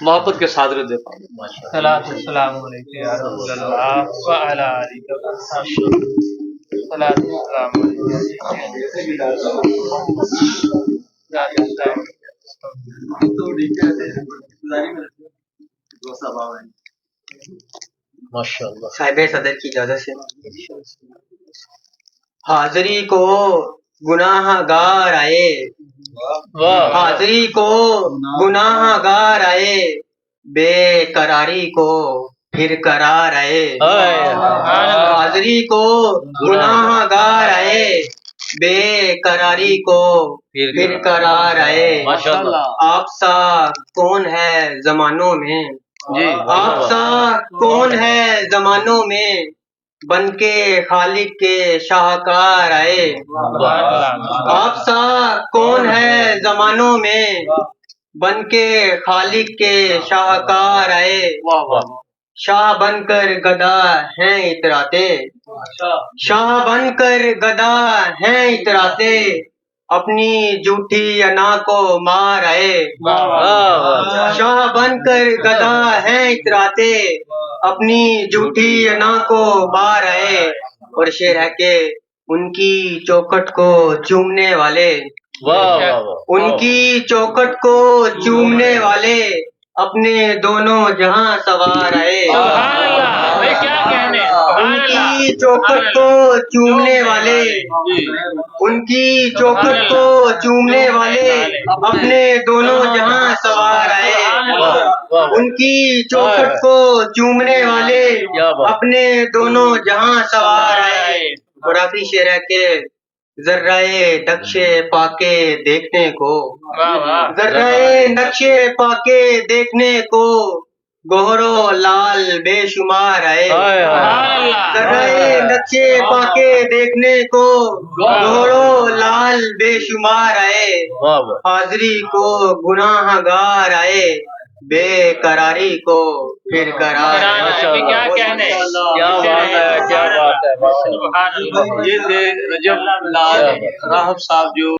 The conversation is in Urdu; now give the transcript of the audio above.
محبت کے ساتھ رد پائیں۔ صلاۃ السلام علیکم یا رسول اللہ وعلی آلہ وصحبہ۔ صلاۃ السلام ماشاء اللہ۔ صاحب صدر کی اجازت سے حاضری کو گناہ گار آئے، حاضری کو گناہ گار آئے، بے قراری کو پھر قرار آئے، حاضری کو گناہ گار آئے، بے قراری کو پھر قرار آئے۔ آپ سا کون ہے زمانوں میں، آپ سا کون ہے زمانوں میں، بن کے خالق کے شاہکار آئے۔ آپ سا کون ہے زمانوں میں، بن کے خالق کے شاہکار آئے۔ شاہ بن کر گدا ہیں اتراتے، شاہ بن کر گدا ہیں اتراتے، اپنی جھوٹی انا کو مار آئے۔ شاہ بن کر گدا ہیں اتراتے، اپنی جھوٹی انا کو مار آئے۔ اور شعر ہے کہ ان کی چوکھٹ کو چومنے والے، ان کی چوکھٹ کو چومنے والے، اپنے دونوں جہاں سوار آئے۔ ان کی چوکھٹ کو چومنے والے، ان کی چوکھٹ کو چومنے والے، اپنے دونوں جہاں سوار آئے۔ ان کی چوکھٹ کو چومنے والے، اپنے دونوں جہاں سوار آئے۔ اور آخری شعر ہے کہ ذرہ نقش پاکے دیکھنے کو، ذرہ نقش پاکے دیکھنے کو، گوہر و لال بے شمار آئے۔ ذرہ نقش پاکے دیکھنے کو، گوہر و لال بے شمار آئے، حاضری کو گناہ گار آئے، بے قراری کو پھر قرار آئے۔ یہ تھے رجب لال راہب صاحب جو